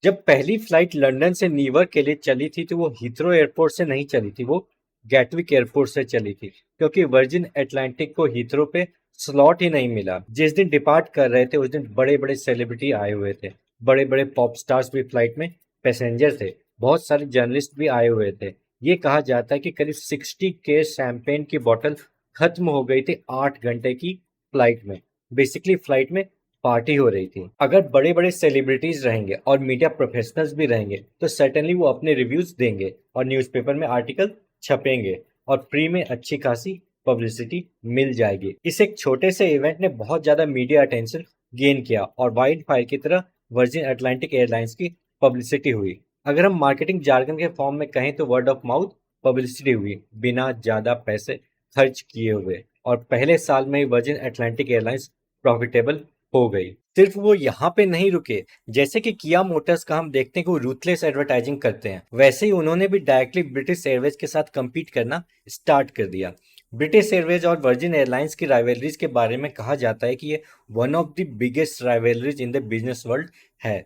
जब पहली flight London से न्यूयॉर्क के लिए चली थी तो वो हीथ्रो एयरपोर्ट से नहीं चली थी, वो गैटविक एयरपोर्ट से चली थी, क्योंकि वर्जिन अटलांटिक को हीथ्रो पे स्लॉट ही नहीं मिला। जिस दिन डिपार्ट कर रहे थे उस दिन बड़े बड़े सेलिब्रिटी आए हुए थे, बड़े बड़े पॉप स्टार्स भी फ्लाइट में पैसेंजर थे, बहुत सारे जर्नलिस्ट भी आए हुए थे। ये कहा जाता है कि करीब 60 के शैंपेन की बोतल खत्म हो गई थी 8 घंटे की फ्लाइट में। बेसिकली फ्लाइट में पार्टी हो रही थी। अगर बड़े बड़े सेलिब्रिटीज रहेंगे और मीडिया प्रोफेशनल्स भी रहेंगे तो सर्टेनली वो अपने रिव्यूज देंगे और न्यूज़पेपर में आर्टिकल छपेंगे और फ्री में अच्छी खासी पब्लिसिटी मिल जाएगी। इस एक छोटे से इवेंट ने बहुत ज्यादा मीडिया अटेंशन गेन किया और वाइल्ड फायर की तरह वर्जिन अटलांटिक एयरलाइंस की पब्लिसिटी हुई। अगर हम मार्केटिंग जार्गन के फॉर्म में कहें तो वर्ड ऑफ माउथ पब्लिसिटी हुई, बिना ज्यादा पैसे खर्च किए हुए, और पहले साल में ही वर्जिन अटलांटिक एयरलाइंस प्रॉफिटेबल हो गई। सिर्फ वो यहाँ पे नहीं रुके। जैसे कि किया मोटर्स का हम देखते हैं कि वो रूथलेस एडवर्टाइजिंग करते हैं, वैसे ही उन्होंने भी डायरेक्टली ब्रिटिश एयरवेज के साथ compete करना स्टार्ट कर दिया। ब्रिटिश एयरवेज और वर्जिन एयरलाइंस की राइवलरीज के बारे में कहा जाता है कि ये one of the biggest rivalries in the business world है।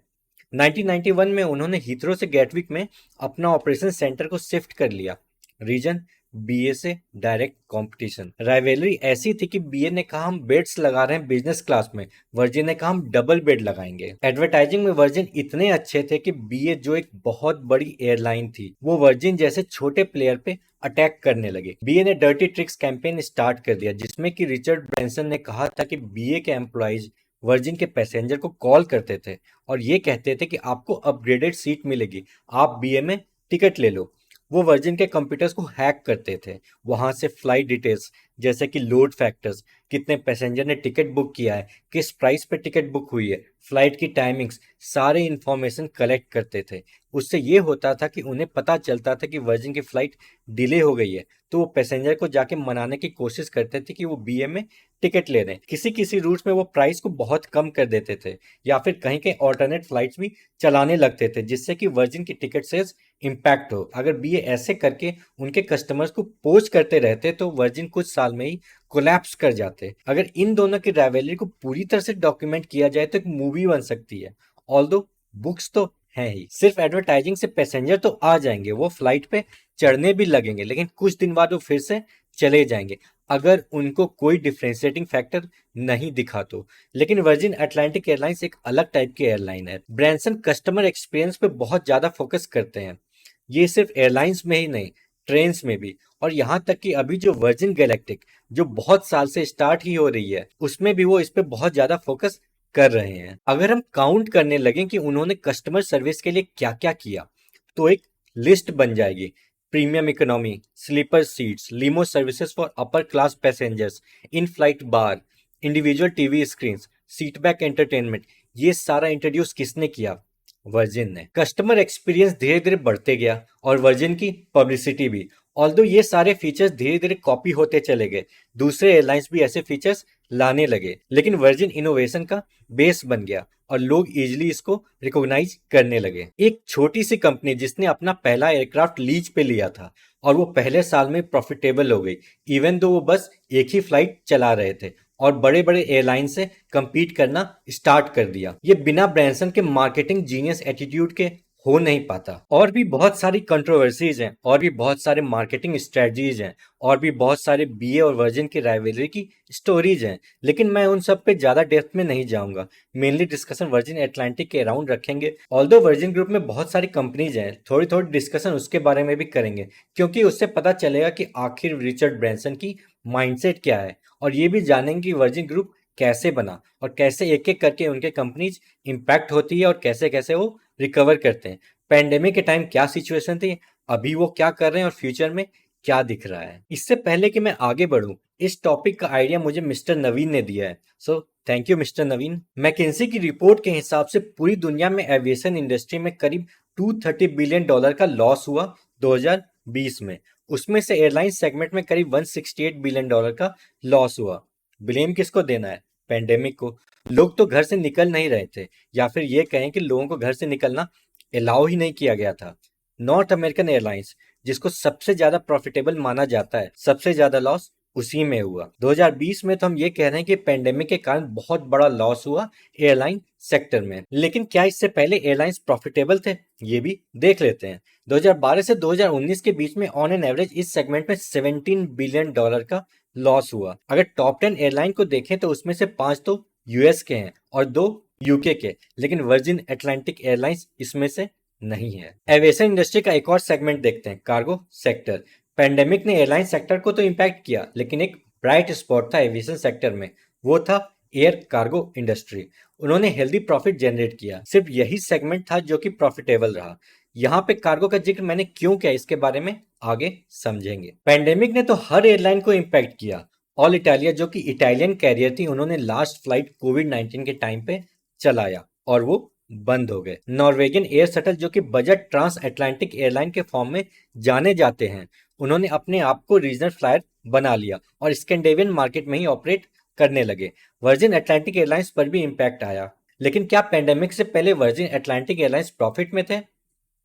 1991 में उन्होंने हीथ्रो से गैटविक में अपना ऑपरेशन सेंटर को शिफ्ट कर लिया। रीजन, बीए से डायरेक्ट कंपटीशन। राइवलरी ऐसी थी कि बीए ने कहा हम बेड्स लगा रहे हैं बिजनेस क्लास में, वर्जिन ने कहा हम डबल बेड लगाएंगे। एडवर्टाइजिंग में वर्जिन इतने अच्छे थे कि बीए जो एक बहुत बड़ी एयरलाइन थी वो वर्जिन जैसे छोटे प्लेयर पे अटैक करने लगे। बीए ने डर्टी ट्रिक्स कैंपेन स्टार्ट कर दिया जिसमें कि रिचर्ड ब्रैंसन ने कहा था कि बीए के एम्प्लॉइज वर्जिन के पैसेंजर को कॉल करते थे और ये कहते थे कि आपको अपग्रेडेड सीट मिलेगी, आप बीए में टिकट ले लो। वो वर्जिन के कंप्यूटर्स को हैक करते थे, वहां से फ्लाइट डिटेल्स जैसे कि लोड फैक्टर्स, कितने पैसेंजर ने टिकट बुक किया है, किस प्राइस पे टिकट बुक हुई है, फ्लाइट की टाइमिंग्स, सारे इंफॉर्मेशन कलेक्ट करते थे। उससे ये होता था कि उन्हें पता चलता था कि वर्जिन की फ्लाइट डिले हो गई है तो वो पैसेंजर को जाके मनाने की कोशिश करते थे कि वो बीए में टिकट ले लें। किसी किसी रूट्स में वो प्राइस को बहुत कम कर देते थे या फिर कहीं कहीं ऑल्टरनेट फ्लाइट्स भी चलाने लगते थे जिससे कि वर्जिन की टिकट सेल्स इम्पैक्ट हो। अगर बीए ऐसे करके उनके कस्टमर्स को पोच करते रहते तो वर्जिन कुछ साल में ही कोलैप्स कर जाते। अगर इन दोनों की राइवलरी को पूरी तरह से डॉक्यूमेंट किया जाए तो एक मूवी बन सकती है। ऑल्दो बुक्स तो हैं ही। सिर्फ एडवर्टाइजिंग से पैसेंजर तो आ जाएंगे, वो फ्लाइट पे चढ़ने भी लगेंगे, लेकिन कुछ दिन बाद वो फिर से चले जाएंगे अगर उनको कोई डिफरेंशिएटिंग फैक्टर नहीं दिखा तो। लेकिन वर्जिन अटलांटिक एयरलाइंस एक अलग टाइप की एयरलाइन है। ब्रैंसन कस्टमर एक्सपीरियंस पे बहुत ज्यादा फोकस करते हैं, ये सिर्फ एयरलाइंस में ही नहीं, ट्रेन्स में भी। और यहाँ तक कि अभी जो वर्जिन गैलेक्टिक जो बहुत साल से स्टार्ट ही हो रही है उसमें भी वो इस पे बहुत ज्यादा फोकस कर रहे हैं। अगर हम काउंट करने लगे कि उन्होंने कस्टमर सर्विस के लिए क्या क्या किया तो एक लिस्ट बन जाएगी। प्रीमियम इकोनॉमी, स्लीपर सीट्स, लीमो services for upper class passengers, in flight bar, individual TV screen, seat back entertainment, ये सारा इंट्रोड्यूस किसने किया? वर्जिन ने। कस्टमर एक्सपीरियंस धीरे धीरे बढ़ते गया और वर्जिन की पब्लिसिटी भी। ऑल्दो ये सारे फीचर्स धीरे धीरे कॉपी होते चले गए, दूसरे एयरलाइंस भी ऐसे फीचर्स लाने लगे, लेकिन वर्जिन इनोवेशन का बेस बन गया और लोग इजीली इसको रिकॉग्नाइज करने लगे। एक छोटी सी कंपनी जिसने अपना पहला एयरक्राफ्ट लीज पे लिया था और वो पहले साल में प्रॉफिटेबल हो गई, इवन दो वो बस एक ही फ्लाइट चला रहे थे, और बड़े बड़े एयरलाइन से compete करना स्टार्ट कर दिया। ये बिना ब्रैंसन के मार्केटिंग जीनियस एटीट्यूड के हो नहीं पाता। और भी बहुत सारी कंट्रोवर्सीज हैं, और भी बहुत सारे मार्केटिंग स्ट्रेटजीज हैं, और भी बहुत सारे बीए और वर्जिन की राइवलरी की स्टोरीज हैं, लेकिन मैं उन सब पे ज्यादा डेप्थ में नहीं जाऊंगा। मेनली डिस्कशन वर्जिन अटलांटिक के अराउंड रखेंगे। ऑल्दो वर्जिन ग्रुप में बहुत सारी कंपनीज हैं, थोड़ी थोड़ी डिस्कशन उसके बारे में भी करेंगे, क्योंकि उससे पता चलेगा कि आखिर रिचर्ड ब्रैंसन की माइंडसेट क्या है, और ये भी जानेंगे कि वर्जिन ग्रुप कैसे बना और कैसे एक एक करके उनके कंपनीज इम्पैक्ट होती है और कैसे कैसे वो रिकवर करते हैं। पैंडेमिक के टाइम क्या सिचुएशन थी, अभी वो क्या कर रहे हैं और फ्यूचर में क्या दिख रहा है। इससे पहले कि मैं आगे बढ़ूं, इस टॉपिक का आइडिया मुझे मिस्टर नवीन ने दिया है, सो थैंक यू मिस्टर नवीन। मैकिंसी की रिपोर्ट के हिसाब से पूरी दुनिया में एविएशन इंडस्ट्री में करीब $230 बिलियन का लॉस हुआ 2020 में। उसमें से एयरलाइन सेगमेंट में करीब $168 बिलियन का लॉस हुआ। ब्लेम किसको देना है? पेंडेमिक को। लोग तो घर से निकल नहीं रहे थे, या फिर ये कहें कि लोगों को घर से निकलना अलाउ ही नहीं किया गया था। नॉर्थ अमेरिकन एयरलाइंस, जिसको सबसे ज्यादा प्रॉफिटेबल माना जाता है, सबसे ज्यादा लॉस उसी में हुआ। 2020 में तो हम ये कह रहे हैं कि पेंडेमिक के कारण बहुत बड़ा लॉस हुआ एयरलाइन सेक्टर में, लेकिन क्या इससे पहले एयरलाइंस प्रॉफिटेबल थे, ये भी देख लेते हैं। 2012 से 2019 के बीच में ऑन एन एवरेज इस सेगमेंट में $17 बिलियन का लॉस हुआ। अगर टॉप 10 एयरलाइन को देखें तो उसमें से 5 तो यूएस के हैं और 2 यूके के, लेकिन वर्जिन अटलांटिक एयरलाइंस इसमें से नहीं है। एविएशन इंडस्ट्री का एक और सेगमेंट देखते हैं, कार्गो सेक्टर। पेंडेमिक ने एयरलाइन सेक्टर को तो इम्पैक्ट किया, लेकिन एक ब्राइट स्पॉट था एविएशन सेक्टर में, वो था एयर कार्गो इंडस्ट्री। उन्होंने हेल्दी प्रॉफिट जनरेट किया। सिर्फ यही सेगमेंट था जो कि प्रॉफिटेबल रहा। यहाँ पे कार्गो का जिक्र मैंने क्यों किया, इसके बारे में आगे समझेंगे। पेंडेमिक ने तो हर एयरलाइन को इम्पैक्ट किया। ऑल इटालिया, जो कि इटालियन कैरियर थी, उन्होंने लास्ट फ्लाइट कोविड-19 के टाइम पे चलाया और वो बंद हो गए। नॉर्वेगियन एयर शटल, जो कि बजट ट्रांस अटलांटिक एयरलाइन के फॉर्म में जाने जाते हैं, उन्होंने अपने आप को रीजनल फ्लायर बना लिया और स्कैंडिनेवियन मार्केट में ही ऑपरेट करने लगे। वर्जिन अटलांटिक एयरलाइंस पर भी इम्पैक्ट आया। लेकिन क्या पेंडेमिक से पहले वर्जिन अटलांटिक एयरलाइंस प्रॉफिट में थे?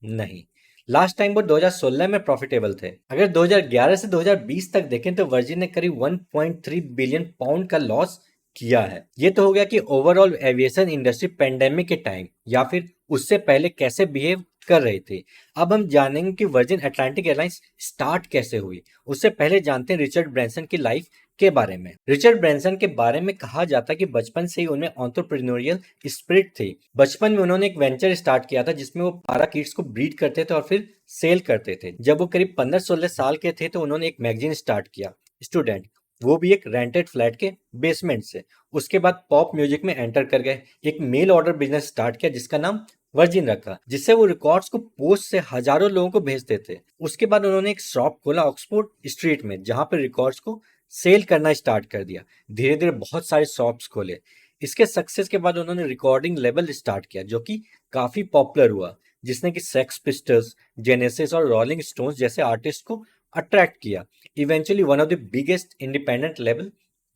नहीं। लास्ट टाइम वो 2016 में प्रॉफिटेबल थे। अगर 2011 से 2020 तक देखें तो वर्जिन ने करीब 1.3 बिलियन पाउंड का लॉस किया है। ये तो हो गया कि ओवरऑल एविएशन इंडस्ट्री पेंडेमिक के टाइम या फिर उससे पहले कैसे बिहेव कर रही थी। अब हम जानेंगे कि वर्जिन अटलांटिक एयरलाइंस स्टार्ट कैसे हुई। उससे पहले जानते हैं रिचर्ड ब्रैंसन की लाइफ के बारे में। रिचर्ड ब्रैंसन के बारे में कहा जाता है कि बचपन से ही उनमें एंटरप्रेन्योरियल स्पिरिट थी। बचपन में उन्होंने एक वेंचर स्टार्ट किया था जिसमें वो पारा किड्स को ब्रीड करते थे और फिर सेल करते थे। जब वो करीब 15-16 साल के थे तो उन्होंने एक मैगजीन स्टार्ट किया, स्टूडेंट, वो भी एक रेंटेड फ्लैट के बेसमेंट से। उसके बाद पॉप म्यूजिक में एंटर कर गए, एक मेल ऑर्डर बिजनेस स्टार्ट किया जिसका नाम वर्जिन रखा, जिससे वो रिकॉर्ड्स को पोस्ट से हजारों लोगों को भेजते थे। उसके बाद उन्होंने एक शॉप खोला ऑक्सफोर्ड स्ट्रीट में, जहां पर रिकॉर्ड्स को सेल करना स्टार्ट कर दिया। धीरे धीरे बहुत सारे शॉप्स खोले। इसके सक्सेस के बाद उन्होंने रिकॉर्डिंग लेबल स्टार्ट किया जो कि काफी पॉपुलर हुआ, जिसने कि सेक्स पिस्टल्स, जेनेसिस और रोलिंग स्टोन्स जैसे आर्टिस्ट को अट्रैक्ट किया। Eventually one of the biggest independent label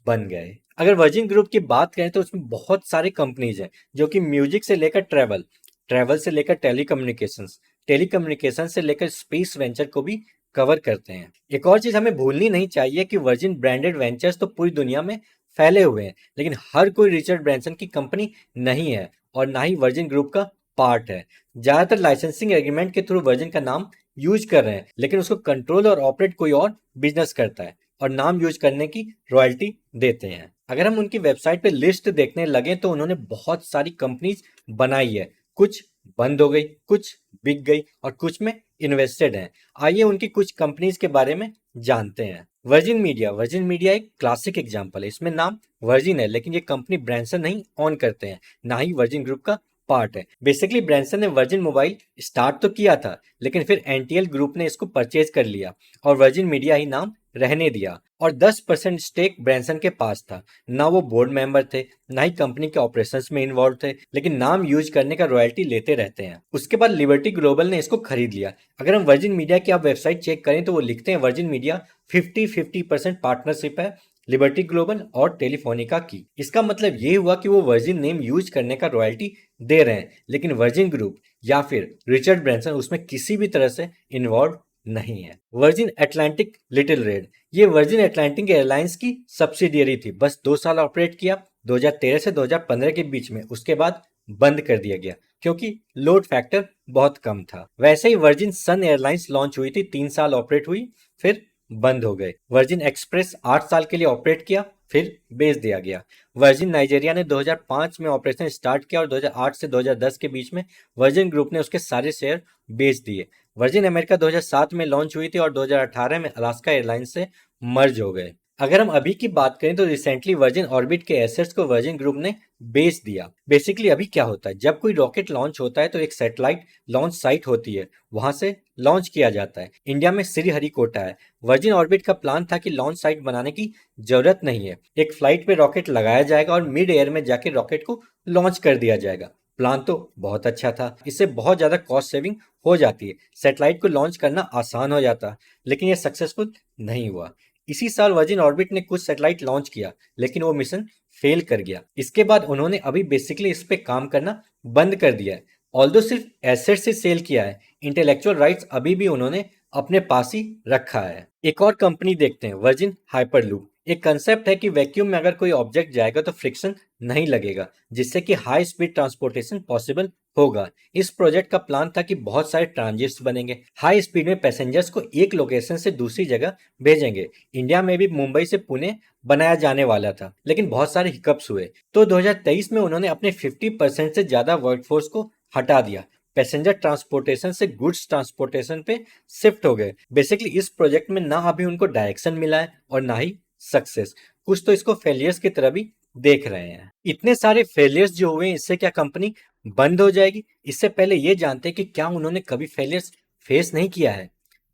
बन गए। अगर वर्जिन ग्रुप की बात करें तो उसमें बहुत सारी कंपनीज हैं जो कि म्यूजिक से लेकर ट्रैवल, ट्रैवल से लेकर टेलीकम्युनिकेशंस, टेलीकम्युनिकेशन से लेकर स्पेस वेंचर को भी कवर करते हैं। एक और चीज हमें भूलनी नहीं चाहिए कि वर्जिन ब्रांडेड वेंचर्स तो पूरी दुनिया में फैले हुए हैं, लेकिन हर कोई रिचर्ड ब्रैंसन की कंपनी नहीं है और ना ही वर्जिन ग्रुप का पार्ट है। ज्यादातर लाइसेंसिंग एग्रीमेंट के थ्रू वर्जिन का नाम यूज कर रहे हैं, लेकिन उसको कंट्रोल और ऑपरेट कोई और बिजनेस करता है और नाम यूज करने की रॉयल्टी देते हैं। अगर हम उनकी वेबसाइट पे लिस्ट देखने लगे तो उन्होंने बहुत सारी कंपनीज बनाई है। कुछ बंद हो गई, कुछ बिक गई और कुछ में इन्वेस्टेड हैं। आइए उनकी कुछ कंपनीज के बारे में जानते हैं। वर्जिन मीडिया, वर्जिन मीडिया एक क्लासिक एग्जांपल है। इसमें नाम वर्जिन है, लेकिन ये कंपनी ब्रैंसन नहीं ऑन करते हैं, ना ही वर्जिन ग्रुप का पार्ट है। बेसिकली ब्रैंसन ने वर्जिन मोबाइल स्टार्ट तो किया था, लेकिन फिर एनटीएल ग्रुप ने इसको परचेज कर लिया और वर्जिन मीडिया ही नाम रहने दिया और 10% स्टेक ब्रैंसन के पास था। ना वो बोर्ड मेंबर थे, ना ही कंपनी के ऑपरेशंस में इन्वॉल्व थे, लेकिन नाम यूज करने का रॉयल्टी लेते रहते हैं। उसके बाद लिबर्टी ग्लोबल ने इसको खरीद लिया। अगर हम वर्जिन मीडिया की आप वेबसाइट चेक करें तो वो लिखते हैं वर्जिन मीडिया 50-50% पार्टनरशिप है लिबर्टी ग्लोबल और टेलीफोनिका की। इसका मतलब ये हुआ कि वो वर्जिन नेम यूज करने का रॉयल्टी दे रहे हैं, लेकिन वर्जिन ग्रुप या फिर रिचर्ड ब्रैंसन उसमें किसी भी तरह से इन्वॉल्व नहीं है। वर्जिन अटलांटिक लिटिल रेड, ये वर्जिन अटलांटिक एयरलाइंस की सब्सिडियरी थी। बस 2 साल ऑपरेट किया, 2013 से 2015 के बीच में। उसके बाद बंद कर दिया गया क्योंकि लोड फैक्टर बहुत कम था। वैसे ही वर्जिन सन एयरलाइंस लॉन्च हुई थी, 3 साल ऑपरेट हुई, फिर बंद हो गए। वर्जिन एक्सप्रेस 8 साल के लिए ऑपरेट किया, फिर बेच दिया गया। वर्जिन नाइजीरिया ने 2005 में ऑपरेशन स्टार्ट किया और 2008 से 2010 के बीच में वर्जिन ग्रुप ने उसके सारे शेयर बेच दिए। वर्जिन अमेरिका 2007 में लॉन्च हुई थी और 2018 में अलास्का एयरलाइंस से मर्ज हो गए। अगर हम अभी की बात करें तो रिसेंटली वर्जिन ऑर्बिट के एसेट्स को वर्जिन ग्रुप ने बेच दिया। बेसिकली अभी क्या होता है, जब कोई रॉकेट लॉन्च होता है तो एक सैटेलाइट लॉन्च साइट होती है, वहां से लॉन्च किया जाता है। इंडिया में श्रीहरिकोटा है। वर्जिन ऑर्बिट का प्लान था कि लॉन्च साइट बनाने की जरूरत नहीं है, एक फ्लाइट पे रॉकेट लगाया जाएगा और मिड एयर में जाके रॉकेट को लॉन्च कर दिया जाएगा। प्लान तो बहुत अच्छा था, इससे बहुत ज्यादा कॉस्ट सेविंग हो जाती है, सैटेलाइट को लॉन्च करना आसान हो जाता, लेकिन यह सक्सेसफुल नहीं हुआ। इसी साल वर्जिन ऑर्बिट ने कुछ सैटेलाइट लॉन्च किया, लेकिन वो मिशन फेल कर गया। इसके बाद उन्होंने अभी बेसिकली इस पे काम करना बंद कर दिया है। ऑल्दो सिर्फ एसेट से सेल किया है, इंटेलेक्चुअल राइट्स अभी भी उन्होंने अपने पास ही रखा है। एक और कंपनी देखते हैं, वर्जिन हाइपरलूप। एक कंसेप्ट है कि वैक्यूम में अगर कोई ऑब्जेक्ट जाएगा तो फ्रिक्शन नहीं लगेगा, जिससे कि हाई स्पीड ट्रांसपोर्टेशन पॉसिबल होगा। इस प्रोजेक्ट का प्लान था कि बहुत सारे ट्रांजिट्स बनेंगे, हाई स्पीड में पैसेंजर्स को एक लोकेशन से दूसरी जगह भेजेंगे। इंडिया में भी मुंबई से पुणे बनाया जाने वाला था, लेकिन बहुत सारे हिकअप्स हुए, तो 2023 में उन्होंने अपने 50% से ज्यादा वर्कफोर्स को हटा दिया। पैसेंजर ट्रांसपोर्टेशन से गुड्स ट्रांसपोर्टेशन पे शिफ्ट हो गए। बेसिकली इस प्रोजेक्ट में ना अभी उनको डायरेक्शन मिला है और ना ही सक्सेस। कुछ तो इसको फेलियर्स की तरह भी देख रहे हैं। इतने सारे फेलियर्स जो हुए, इससे क्या कंपनी बंद हो जाएगी? इससे पहले ये जानते हैं कि क्या उन्होंने कभी फेलियर्स फेस नहीं किया है।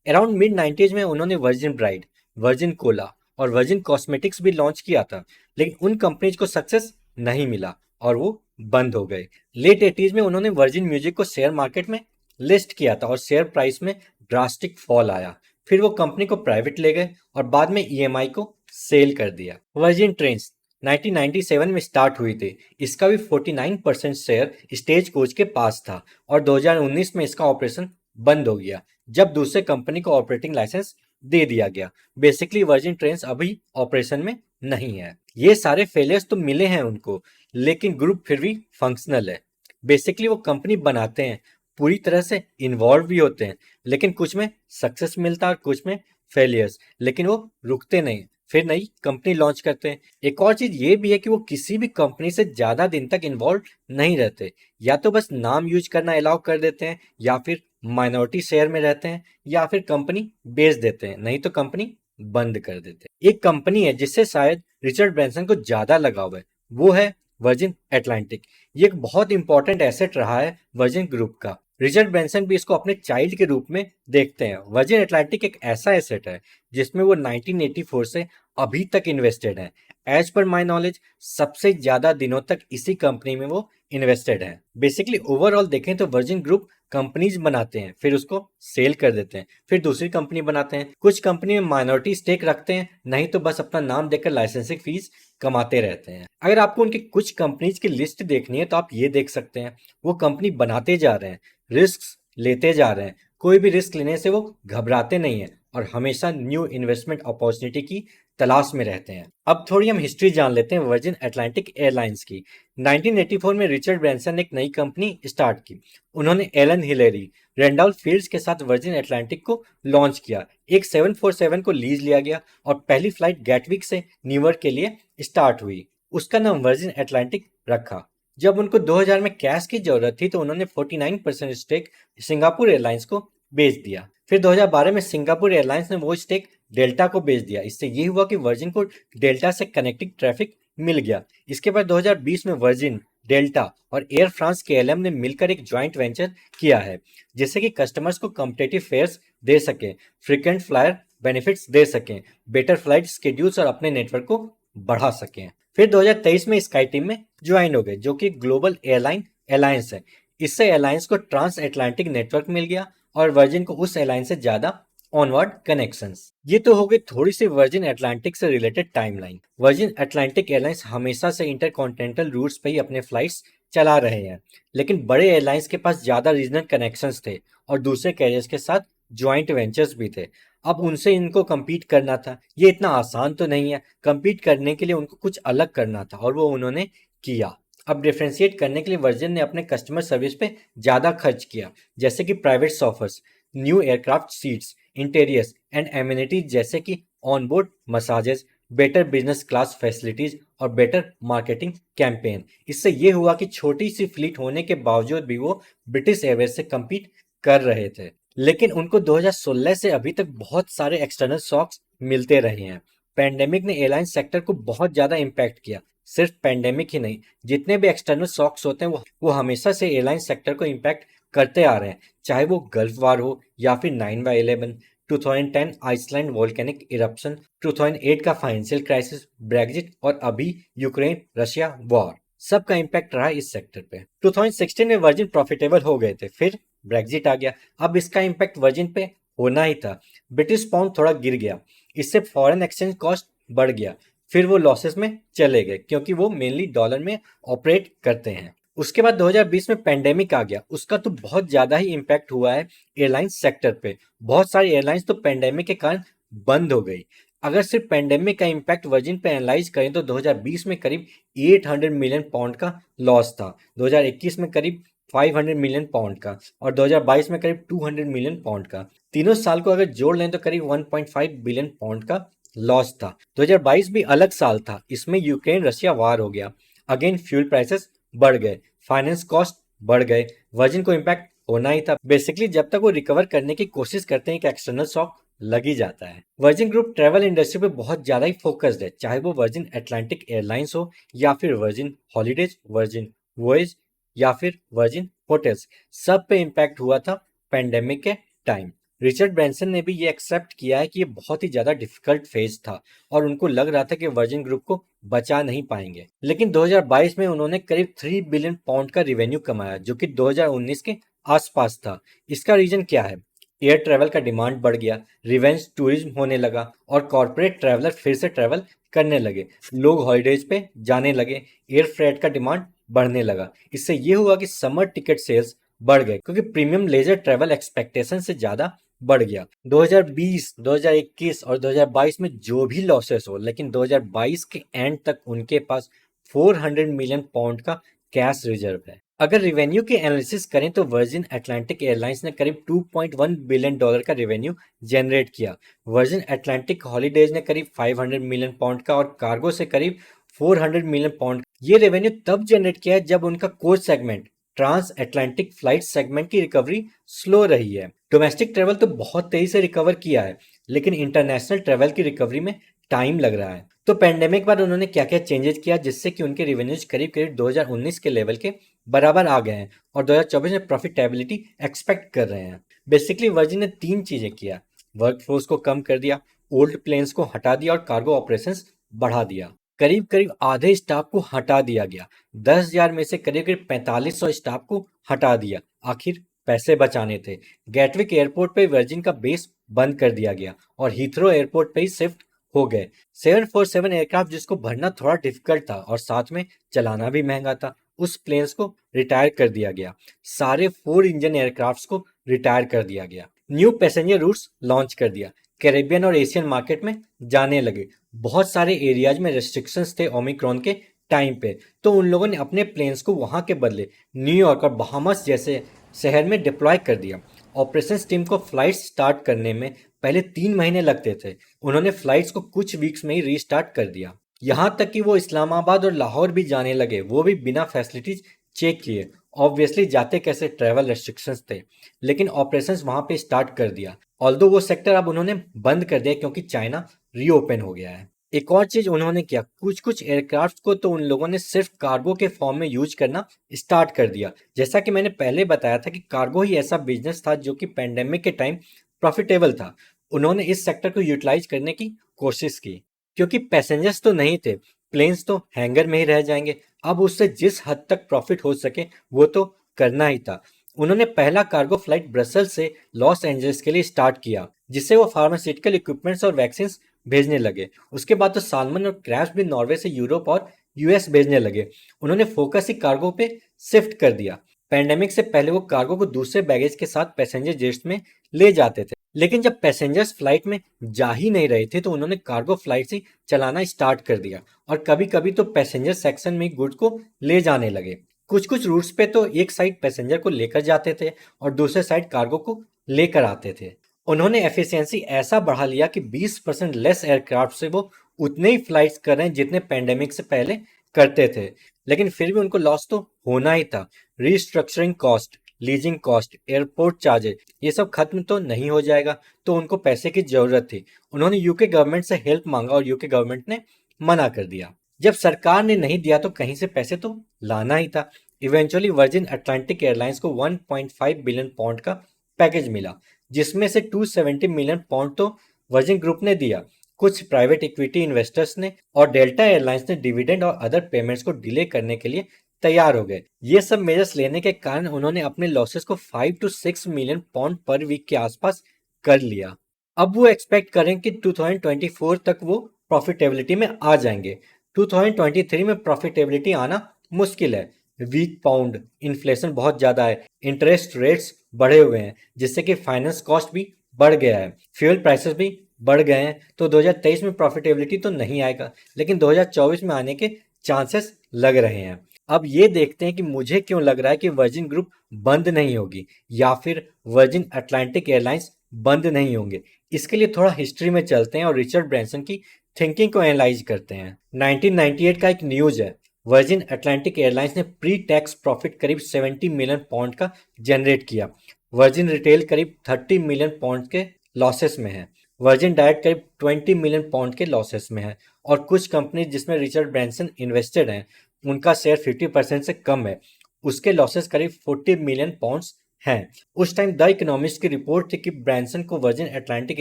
अराउंड मिड 90s में उन्होंने वर्जिन ब्राइड, वर्जिन कोला और वर्जिन कॉस्मेटिक्स भी लॉन्च किया था, लेकिन उन कंपनीज को सक्सेस नहीं मिला और वो बंद हो गए। लेट 80s में उन्होंने वर्जिन म्यूजिक को शेयर मार्केट में लिस्ट किया था और शेयर प्राइस में ड्रास्टिक फॉल आया। फिर वो कंपनी को प्राइवेट ले गए और बाद में ईएमआई को सेल कर दिया। वर्जिन ट्रेन्स 1997 में स्टार्ट हुई थी। इसका भी 49% शेयर स्टेज कोच के पास था और 2019 में इसका ऑपरेशन बंद हो गया, जब दूसरे कंपनी को ऑपरेटिंग लाइसेंस दे दिया गया। बेसिकली वर्जिन ट्रेन्स अभी ऑपरेशन में नहीं है। ये सारे फेलियर्स तो मिले हैं उनको, लेकिन ग्रुप फिर भी फंक्शनल है। बेसिकली वो कंपनी बनाते हैं, पूरी तरह से इन्वॉल्व भी होते हैं, लेकिन कुछ में सक्सेस मिलता है और कुछ में फेलियर्स, लेकिन वो रुकते नहीं, फिर नई कंपनी लॉन्च करते हैं। एक और चीज ये भी है कि वो किसी भी कंपनी से ज्यादा दिन तक इन्वॉल्व नहीं रहते, या तो बस नाम यूज करना अलाउ कर देते हैं, या फिर माइनॉरिटी शेयर में रहते हैं, या फिर कंपनी बेच देते हैं, नहीं तो कंपनी बंद कर देते हैं। एक कंपनी है जिससे शायद रिचर्ड ब्रैंसन को ज्यादा लगाव है, वो है वर्जिन एटलांटिक। ये एक बहुत इंपॉर्टेंट एसेट रहा है वर्जिन ग्रुप का। रिचर्ड ब्रैंसन भी इसको अपने चाइल्ड के रूप में देखते हैं। वर्जिन एटलांटिक एक ऐसा एसेट है जिसमें वो 1984 से अभी तक इन्वेस्टेड है। एज पर माई नॉलेज सबसे ज्यादा दिनों तक इसी कंपनी में वो इन्वेस्टेड है। बेसिकली ओवरऑल देखें तो वर्जिन ग्रुप कंपनीज बनाते हैं, फिर उसको सेल कर देते हैं, फिर दूसरी कंपनी बनाते हैं। कुछ कंपनी में माइनॉरिटी स्टेक रखते हैं, नहीं तो बस अपना नाम देकर लाइसेंसिंग फीस कमाते रहते हैं। अगर आपको उनकी कुछ कंपनीज की लिस्ट देखनी है तो आप ये देख सकते हैं। वो कंपनी बनाते जा रहे हैं, रिस्क लेते जा रहे हैं, कोई भी रिस्क लेने से वो घबराते नहीं है और हमेशा न्यू इन्वेस्टमेंट अपॉर्चुनिटी की तलाश में रहते हैं। अब थोड़ी हम हिस्ट्री जान लेते हैं वर्जिन अटलांटिक एयरलाइंस की। 1984 में रिचर्ड ब्रैंसन ने एक नई कंपनी स्टार्ट की। उन्होंने एलन हिलेरी, रेंडॉल्फ फील्ड्स के साथ वर्जिन अटलांटिक को लॉन्च किया। एक 747 को लीज लिया गया और पहली फ्लाइट गैटविक से न्यूयॉर्क के लिए स्टार्ट हुई। उसका नाम वर्जिन अटलांटिक रखा। जब उनको 2000 में कैश की जरूरत थी तो उन्होंने 49% स्टेक सिंगापुर एयरलाइंस को बेच दिया। फिर 2012 में सिंगापुर एयरलाइंस ने वो स्टेक डेल्टा को बेच दिया। इससे ये हुआ कि वर्जिन को डेल्टा से कनेक्टिंग ट्रैफिक मिल गया। इसके बाद 2020 में वर्जिन, डेल्टा और एयर फ्रांस केएलएम ने मिलकर एक ज्वाइंट वेंचर किया है, जिससे कि कस्टमर्स को कॉम्पिटिटिव फेयर्स दे सकें, फ्रीक्वेंट फ्लायर बेनिफिट्स दे सकें, बेटर फ्लाइट स्केड्यूल्स और अपने नेटवर्क को बढ़ा सकें। फिर 2023 में स्काई टीम में ज्वाइन हो गए, जो कि ग्लोबल एयरलाइन अलायंस है। इससे एयरलाइंस को ट्रांस अटलांटिक नेटवर्क मिल गया और वर्जिन को उस एयरलाइन से ज्यादा ऑनवर्ड कनेक्शंस। ये तो हो गई थोड़ी सी वर्जिन अटलांटिक से related timeline. Virgin Atlantic airlines हमेशा से इंटरकॉन्टिनेंटल रूट्स पे ही अपने फ्लाइट्स चला रहे हैं, लेकिन बड़े एयरलाइंस के पास ज्यादा रीजनल कनेक्शंस थे और दूसरे कैरियर्स के साथ ज्वाइंट वेंचर्स भी थे। अब उनसे इनको compete करना था। ये इतना आसान तो नहीं है। compete करने के लिए उनको कुछ अलग करना था और वो उन्होंने किया। अब डिफ्रेंशिएट करने के लिए वर्जिन ने अपने कस्टमर सर्विस पे ज्यादा खर्च किया, जैसे कि private offers, new aircraft seats, interiors and amenities जैसे कि onboard massages, better business class facilities और बेटर मार्केटिंग कैंपेन। इससे ये हुआ कि छोटी सी फ्लीट होने के बावजूद भी वो ब्रिटिश एयरवेज से compete कर रहे थे। लेकिन उनको 2016 से अभी तक बहुत सारे एक्सटर्नल शॉक्स मिलते रहे हैं। पैंडेमिक ने एयरलाइन सेक्टर को बहुत ज्यादा इम्पैक्ट किया। सिर्फ पैंडेमिक ही नहीं, जितने भी एक्सटर्नल शॉक्स होते हैं वो हमेशा से एयरलाइन सेक्टर को इम्पैक्ट करते आ रहे हैं, चाहे वो गल्फ वार हो या फिर 9/11, 2010 आइसलैंड वोल्केनिक इरप्शन, 2008 का फाइनेंशियल क्राइसिस, ब्रेग्जिट और अभी यूक्रेन रशिया वॉर। सबका इम्पैक्ट रहा इस सेक्टर पे। 2016 में वर्जिन प्रॉफिटेबल हो गए थे, फिर ब्रेग्जिट आ गया। अब इसका इम्पैक्ट वर्जिन पे होना ही था। ब्रिटिश पाउंड थोड़ा गिर गया, इससे फॉरेन एक्सचेंज कॉस्ट बढ़ गया। फिर वो लॉसेस में चले गए क्योंकि वो मेनली डॉलर में ऑपरेट करते हैं। उसके बाद 2020 में पेंडेमिक आ गया। उसका तो बहुत ज्यादा ही इम्पैक्ट हुआ है एयरलाइन सेक्टर पे। बहुत सारी एयरलाइंस तो पेंडेमिक के कारण बंद हो गई। अगर सिर्फ पेंडेमिक का इम्पैक्ट वर्जिन पे एनालाइज करें तो 2020 में करीब 800 मिलियन पाउंड का लॉस था, 2021 में करीब 500 मिलियन पाउंड का और 2022 में करीब 200 मिलियन पाउंड का। तीनों साल को अगर जोड़ लें तो करीब 1.5 बिलियन पाउंड का लॉस था। 2022 भी अलग साल था, इसमें यूक्रेन रशिया वार हो गया, अगेन फ्यूल प्राइसेस बढ़ गए, फाइनेंस कॉस्ट बढ़ गए, वर्जिन को इम्पैक्ट होना ही था। बेसिकली जब तक वो रिकवर करने की कोशिश करते हैं कि एक्सटर्नल शॉक लग ही जाता है। वर्जिन ग्रुप ट्रैवल इंडस्ट्री पे बहुत ज्यादा ही फोकस्ड है, चाहे वो वर्जिन अटलांटिक एयरलाइंस हो या फिर वर्जिन हॉलीडेज, वर्जिन वॉयज या फिर वर्जिन होटल्स, सब पे इम्पैक्ट हुआ था पेंडेमिक के टाइम। रिचर्ड ब्रैंसन ने भी ये एक्सेप्ट किया है कि ये बहुत ही ज्यादा डिफिकल्ट फेज था और उनको लग रहा था कि वर्जिन ग्रुप को बचा नहीं पाएंगे, लेकिन 2022 में उन्होंने करीब 3 बिलियन पाउंड का रेवेन्यू कमाया जो कि 2019 के आसपास था। इसका रीजन क्या है? एयर ट्रैवल का डिमांड बढ़ गया, रिवेंज टूरिज्म होने लगा और कॉर्पोरेट ट्रैवलर फिर से ट्रैवल करने लगे, लोग हॉलीडेज पे जाने लगे, एयर फ्रेट का डिमांड बढ़ने लगा। इससे ये हुआ कि समर टिकट सेल्स बढ़ गए क्योंकि प्रीमियम लेजर ट्रैवल एक्सपेक्टेशन से ज्यादा बढ़ गया। 2020, 2021 और 2022 में जो भी लॉसेस हो, लेकिन 2022 के एंड तक उनके पास 400 मिलियन पाउंड का कैश रिजर्व है। अगर रेवेन्यू की एनालिसिस करें तो वर्जिन अटलांटिक एयरलाइंस ने करीब 2.1 बिलियन डॉलर का रेवेन्यू जनरेट किया, वर्जिन अटलांटिक हॉलीडेज ने करीब 500 मिलियन पाउंड का और कार्गो से करीब 400 मिलियन पाउंड। ये रेवेन्यू तब जनरेट किया है जब उनका core segment transatlantic flight segment की रिकवरी स्लो रही है। डोमेस्टिक ट्रेवल तो बहुत तेजी से रिकवर किया है, लेकिन इंटरनेशनल ट्रेवल की रिकवरी में टाइम लग रहा है। तो पेंडेमिक बाद उन्होंने क्या क्या चेंजेस किया जिससे कि उनके रेवेन्यूज करीब करीब 2019 के लेवल के बराबर आ गए हैं और 2024 में प्रॉफिटेबिलिटी एक्सपेक्ट कर रहे हैं। बेसिकली वर्जिन ने तीन चीजें किया, वर्कफोर्स को कम कर दिया, ओल्ड प्लेन्स को हटा दिया और कार्गो ऑपरेशंस बढ़ा दिया। करीब करीब आधे स्टाफ को हटा दिया गया, 10,000 में से करीब करीब 4500 स्टाफ को हटा दिया, आखिर पैसे बचाने थे। गैटविक एयरपोर्ट पे वर्जिन का बेस बंद कर दिया गया और हीथ्रो एयरपोर्ट पे ही शिफ्ट हो गए। 747 एयरक्राफ्ट जिसको भरना थोड़ा डिफिकल्ट था और साथ में चलाना भी महंगा था, उस प्लेन्स को रिटायर कर दिया गया। सारे 4 इंजन एयरक्राफ्ट्स को रिटायर कर दिया गया। न्यू पैसेंजर रूट्स लॉन्च कर दिया, कैरेबियन और एशियन मार्केट में जाने लगे। बहुत सारे एरियाज में रेस्ट्रिक्शंस थे ओमिक्रॉन के टाइम पे, तो उन लोगों ने अपने प्लेन्स को वहां के बदले न्यूयॉर्क और बहामस जैसे शहर में डिप्लॉय कर दिया। ऑपरेशंस टीम को फ्लाइट स्टार्ट करने में पहले 3 महीने लगते थे, उन्होंने फ्लाइट्स को कुछ वीक्स में ही रीस्टार्ट कर दिया। यहाँ तक कि वो इस्लामाबाद और लाहौर भी जाने लगे, वो भी बिना फैसिलिटीज चेक किए। ऑब्वियसली जाते कैसे, ट्रैवल रेस्ट्रिक्शंस थे, लेकिन ऑपरेशंस वहां पे स्टार्ट कर दिया। ऑल्दो वो सेक्टर अब उन्होंने बंद कर दिया क्योंकि चाइना रीओपन हो गया है। एक और चीज उन्होंने किया, कुछ कुछ एयरक्राफ्ट को तो उन लोगों ने सिर्फ कार्गो के फॉर्म में यूज करना स्टार्ट कर दिया। जैसा कि मैंने पहले बताया था कि कार्गो ही ऐसा बिजनेस था जो कि पेंडेमिक के टाइम प्रॉफिटेबल था। उन्होंने इस सेक्टर को यूटिलाइज करने की कोशिश की क्योंकि पैसेंजर्स तो नहीं थे, प्लेन्स तो हैंगर में ही रह जाएंगे। अब उससे जिस हद तक प्रॉफिट हो सके वो तो करना ही था। उन्होंने पहला कार्गो फ्लाइट ब्रसेल से लॉस एंजल्स के लिए स्टार्ट किया, जिससे वो फार्मास्यूटिकल इक्विपमेंट्स और वैक्सीन भेजने लगे। उसके बाद तो सालमन और क्रैब्स भी नॉर्वे से यूरोप और यूएस भेजने लगे। उन्होंने फोकस ही कार्गो पे शिफ्ट कर दिया। पैंडेमिक से पहले वो कार्गो को दूसरे बैगेज के साथ पैसेंजर जेट्स में ले जाते थे, लेकिन जब पैसेंजर्स फ्लाइट में जा ही नहीं रहे थे तो उन्होंने कार्गो फ्लाइट से चलाना स्टार्ट कर दिया और कभी कभी तो पैसेंजर सेक्शन में गुड्स को ले जाने लगे। कुछ कुछ रूट्स पे तो एक साइड पैसेंजर को लेकर जाते थे और दूसरे साइड कार्गो को लेकर आते थे। उन्होंने एफिशिएंसी ऐसा बढ़ा लिया कि 20% लेस एयरक्राफ्ट से वो उतने ही फ्लाइट्स कर रहे हैं जितने पैंडेमिक से पहले करते थे, लेकिन फिर भी उनको लॉस तो होना ही था। Restructuring cost, leasing cost, airport charges, ये सब खत्म तो नहीं हो जाएगा, तो उनको पैसे की जरूरत थी। उन्होंने यूके गवर्नमेंट से हेल्प मांगा और यूके गवर्नमेंट ने मना कर दिया। जब सरकार ने नहीं दिया तो कहीं से पैसे तो लाना ही था। इवेंचुअली वर्जिन अटलांटिक एयरलाइंस को 1.5 बिलियन पाउंड का पैकेज मिला, जिसमें से 270 मिलियन पाउंड तो वर्जिन ग्रुप ने दिया, कुछ प्राइवेट इक्विटी इन्वेस्टर्स ने और डेल्टा एयरलाइंस ने डिविडेंड और अदर पेमेंट्स को डिले करने के लिए तैयार हो गए। ये सब मेजर्स लेने के कारण उन्होंने अपने लॉसेस को 5 to 6 million pound per week के आसपास कर लिया। अब वो एक्सपेक्ट करें कि 2024 तक वो प्रॉफिटेबिलिटी में आ जाएंगे। 2023 में प्रॉफिटेबिलिटी आना मुश्किल है। वीक पाउंड, इन्फ्लेशन बहुत ज्यादा है, इंटरेस्ट रेट्स बढ़े हुए हैं जिससे कि फाइनेंस कॉस्ट भी बढ़ गया है, फ्यूल प्राइसेस भी बढ़ गए हैं तो 2023 में प्रॉफिटेबिलिटी तो नहीं आएगा, लेकिन 2024 में आने के चांसेस लग रहे हैं। अब ये देखते हैं कि मुझे क्यों लग रहा है कि वर्जिन ग्रुप बंद नहीं होगी या फिर वर्जिन अटलांटिक एयरलाइंस बंद नहीं होंगे। इसके लिए थोड़ा हिस्ट्री में चलते हैं और रिचर्ड ब्रैंसन की थिंकिंग को एनालाइज करते हैं। 1998 का एक न्यूज है। वर्जिन अटलांटिक एयरलाइंस ने प्री टैक्स प्रॉफिट करीब 70 मिलियन पाउंड का जनरेट किया। वर्जिन रिटेल करीब 30 मिलियन पाउंड के लॉसेस में है। वर्जिन डायरेक्ट करीब 20 मिलियन पाउंड के लॉसेस में है। और कुछ कंपनी जिसमें रिचर्ड ब्रैंसन इन्वेस्टेड हैं, उनका शेयर 50% से कम है, उसके लॉसेस करीब 40 मिलियन पाउंड्स हैं। उस टाइम द इकोनॉमिस्ट की रिपोर्ट थी कि ब्रैंसन को वर्जिन अटलांटिक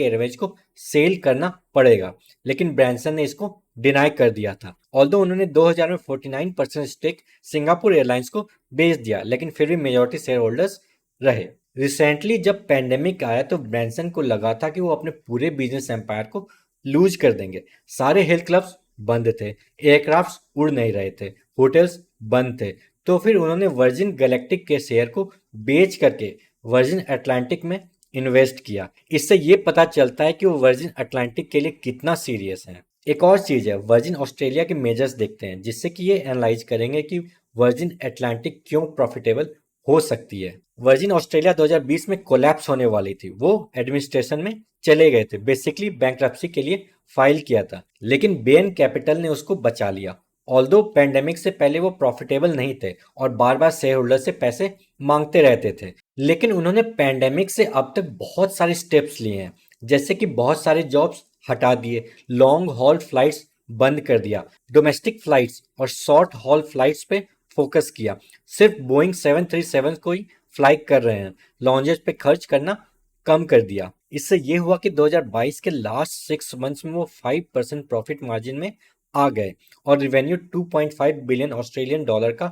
एयरवेज को सेल करना पड़ेगा, लेकिन ब्रैंसन ने इसको डिनाई कर दिया था। ऑल्दो उन्होंने 2000 में 49% स्टेक सिंगापुर एयरलाइंस को बेच दिया, लेकिन फिर भी मेजॉरिटी शेयर होल्डर्स रहे। रिसेंटली जब पैंडेमिक आया तो ब्रैंसन को लगा था कि वो अपने पूरे बिजनेस एम्पायर को लूज कर देंगे। सारे हेल्थ क्लब्स बंद थे, एयरक्राफ्ट्स उड़ नहीं रहे थे, होटल्स बंद थे। तो फिर उन्होंने वर्जिन गैलेक्टिक के शेयर को बेच करके वर्जिन अटलांटिक में इन्वेस्ट किया। इससे ये पता चलता है कि वो वर्जिन अटलांटिक के लिए कितना सीरियस है। एक और चीज है, वर्जिन ऑस्ट्रेलिया के मेजर्स देखते हैं, जिससे कि ये एनालाइज करेंगे कि वर्जिन अटलांटिक क्यों प्रॉफिटेबल हो सकती है। वर्जिन ऑस्ट्रेलिया 2020 में कोलैप्स होने वाली थी, वो एडमिनिस्ट्रेशन में चले गए थे, बेसिकली बैंक्रप्सी के लिए फाइल किया था, लेकिन बेन कैपिटल ने उसको बचा लिया। ऑल्दो पैंडेमिक से पहले वो प्रॉफिटेबल नहीं थे और बार बार शेयर होल्डर से पैसे मांगते रहते थे, लेकिन उन्होंने पैंडेमिक से अब तक बहुत सारे स्टेप्स लिए हैं, जैसे कि बहुत सारे जॉब्स हटा दिए, लॉन्ग हॉल फ्लाइट्स बंद कर दिया, डोमेस्टिक फ्लाइट्स और शॉर्ट हॉल फ्लाइट्स पे फोकस किया, सिर्फ बोइंग 737 को ही फ्लाई कर रहे हैं, लॉन्जेस पे खर्च करना कम कर दिया। इससे ये हुआ कि 2022 के लास्ट 6 मंथ्स में वो 5% प्रॉफिट मार्जिन में आ गए और रिवेन्यू 2.5 बिलियन ऑस्ट्रेलियन डॉलर का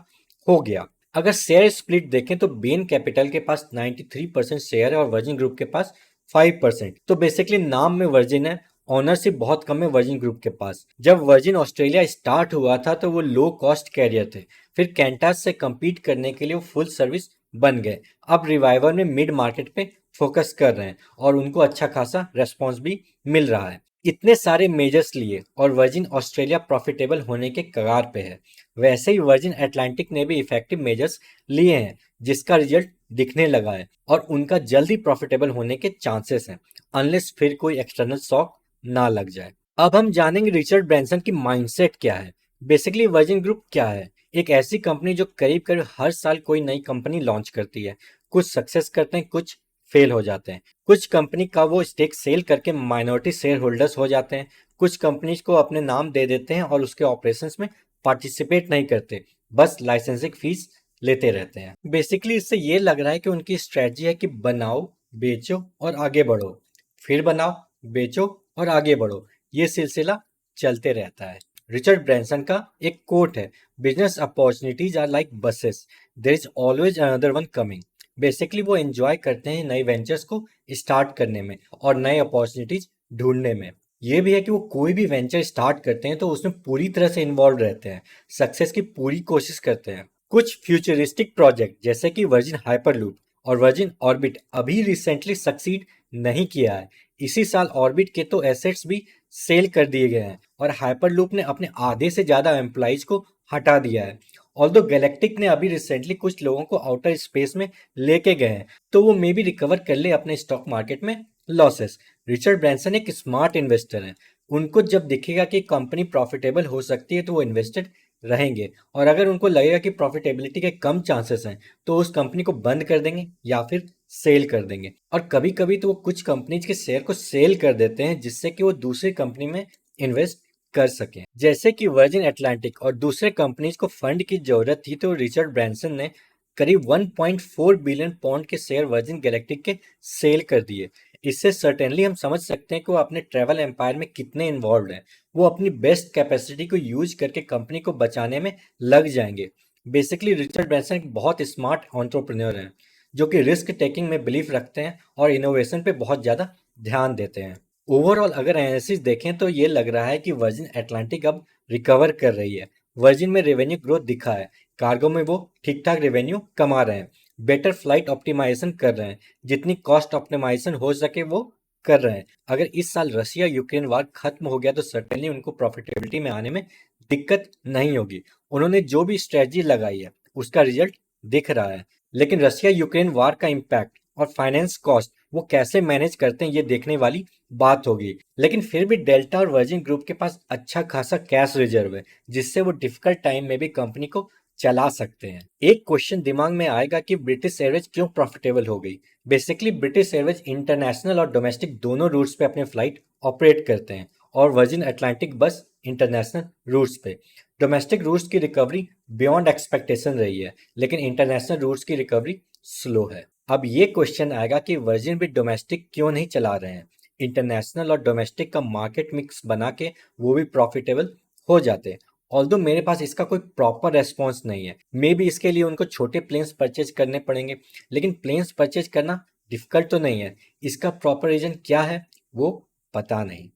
हो गया। अगर शेयर स्प्लिट देखें तो बेन कैपिटल के पास 93% शेयर है और वर्जिन ग्रुप के पास 5%। तो बेसिकली नाम में वर्जिन है, ऑनरशिप बहुत कम है वर्जिन ग्रुप के पास। जब वर्जिन ऑस्ट्रेलिया स्टार्ट हुआ था तो वो लो कॉस्ट कैरियर थे, फिर कैंटास से compete करने के लिए वो फुल सर्विस बन गए। अब रिवाइवर में मिड मार्केट पे फोकस कर रहे हैं और उनको अच्छा खासा रेस्पॉन्स भी मिल रहा है। इतने सारे मेजर्स लिए और वर्जिन ऑस्ट्रेलिया प्रॉफिटेबल होने के कगार पे है। वैसे ही वर्जिन अटलांटिक ने भी इफेक्टिव मेजर्स लिए हैं, जिसका रिजल्ट दिखने लगा है और उनका जल्दी प्रॉफिटेबल होने के चांसेस हैं, अनलेस फिर कोई एक्सटर्नल शॉक ना लग जाए। अब हम जानेंगे रिचर्ड ब्रैंसन की माइंडसेट क्या है। बेसिकली वर्जिन ग्रुप क्या है? एक ऐसी कंपनी जो करीब करीब हर साल कोई नई कंपनी लॉन्च करती है। कुछ सक्सेस करते हैं, कुछ फेल हो जाते हैं। कुछ कंपनी का वो स्टेक सेल करके माइनॉरिटी शेयर होल्डर्स हो जाते हैं। कुछ कंपनीज को अपने नाम दे देते हैं और उसके ऑपरेशंस में पार्टिसिपेट नहीं करते, बस लाइसेंसिंग फीस लेते रहते हैं। बेसिकली इससे ये लग रहा है कि उनकी स्ट्रेटजी है कि बनाओ, बेचो और आगे बढ़ो, फिर बनाओ, बेचो और आगे बढ़ो। ये सिलसिला चलते रहता है। रिचर्ड ब्रैंसन का एक कोट है, business opportunities are like buses, there is always another one coming. Basically वो एंजॉय करते हैं नए वेंचर्स को स्टार्ट करने में और नए अपॉर्चुनिटीज ढूंढने में। ये भी है कि वो कोई भी वेंचर स्टार्ट करते हैं तो उसमें पूरी तरह से इन्वॉल्व रहते हैं, सक्सेस की पूरी कोशिश करते हैं। कुछ फ्यूचरिस्टिक प्रोजेक्ट जैसे कि वर्जिन हाइपरलूप और वर्जिन ऑर्बिट अभी रिसेंटली सक्सीड नहीं किया है। इसी साल ऑर्बिट के तो एसेट्स भी सेल कर दिए गए हैं और हाइपरलूप ने अपने आधे से ज्यादा एम्प्लॉइज को हटा दिया है। ऑल्दो गैलेक्टिक ने अभी रिसेंटली कुछ लोगों को आउटर स्पेस में लेके गए हैं, तो वो मे भी रिकवर कर ले अपने स्टॉक मार्केट में लॉसेस। रिचर्ड ब्रैंसन एक स्मार्ट इन्वेस्टर हैं। उनको जब दिखेगा कि कंपनी प्रॉफिटेबल हो सकती है तो वो इन्वेस्टेड रहेंगे, और अगर उनको लगेगा कि प्रॉफिटेबिलिटी के कम चांसेस हैं तो उस कंपनी को बंद कर देंगे या फिर सेल कर देंगे। और कभी कभी तो वो कुछ कंपनीज के शेयर को सेल कर देते हैं जिससे कि वो दूसरी कंपनी में इन्वेस्ट कर सकें। जैसे कि वर्जिन अटलांटिक और दूसरे कंपनीज को फंड की जरूरत थी तो रिचर्ड ब्रैंसन ने करीब 1.4 बिलियन पाउंड के शेयर वर्जिन गैलेक्टिक के सेल कर दिए। इससे सर्टेनली हम समझ सकते हैं कि वो अपने ट्रैवल एम्पायर में कितने इन्वॉल्व हैं। वो अपनी बेस्ट कैपेसिटी को यूज करके कंपनी को बचाने में लग जाएंगे। बेसिकली रिचर्ड ब्रैंसन एक बहुत स्मार्ट एंटरप्रेन्योर हैं, जो कि रिस्क टेकिंग में बिलीव रखते हैं और इनोवेशन पे बहुत ज़्यादा ध्यान देते हैं। ओवरऑल अगर एनालिसिस देखें तो ये लग रहा है कि वर्जिन अटलांटिक अब रिकवर कर रही है। वर्जिन में रेवेन्यू ग्रोथ दिखा है, कार्गो में वो ठीक ठाक रेवेन्यू कमा रहे हैं, बेटर फ्लाइट ऑप्टिमाइजेशन कर रहे हैं, जितनी कॉस्ट ऑप्टिमाइजेशन हो सके वो कर रहे हैं। अगर इस साल रसिया यूक्रेन वार खत्म हो गया तो सर्टेनली उनको प्रॉफिटेबिलिटी में आने में दिक्कत नहीं होगी। उन्होंने जो भी स्ट्रेटजी लगाई है उसका रिजल्ट दिख रहा है। लेकिन रसिया यूक्रेन वार का इम्पैक्ट और फाइनेंस कॉस्ट वो कैसे मैनेज करते हैं ये देखने वाली बात होगी। लेकिन फिर भी डेल्टा और वर्जिन ग्रुप के पास अच्छा खासा कैश रिजर्व है, जिससे वो डिफिकल्ट टाइम में भी कंपनी को चला सकते हैं। एक क्वेश्चन दिमाग में आएगा कि ब्रिटिश एयरवेज क्यों प्रॉफिटेबल हो गई। बेसिकली ब्रिटिश एयरवेज इंटरनेशनल और डोमेस्टिक दोनों रूट्स पे अपने फ्लाइट ऑपरेट करते हैं, और वर्जिन अटलांटिक बस इंटरनेशनल रूट्स पे। डोमेस्टिक रूट्स की रिकवरी बियॉन्ड एक्सपेक्टेशन रही है, लेकिन इंटरनेशनल रूट्स की रिकवरी स्लो है। अब ये क्वेश्चन आएगा कि वर्जिन भी डोमेस्टिक क्यों नहीं चला रहे हैं। इंटरनेशनल और डोमेस्टिक का मार्केट मिक्स बना के वो भी प्रॉफिटेबल हो जाते हैं। ऑल्दो मेरे पास इसका कोई प्रॉपर रेस्पॉन्स नहीं है। मे बी इसके लिए उनको छोटे प्लेन्स परचेज करने पड़ेंगे, लेकिन प्लेन्स परचेज करना डिफिकल्ट तो नहीं है। इसका प्रॉपर रीजन क्या है वो पता नहीं।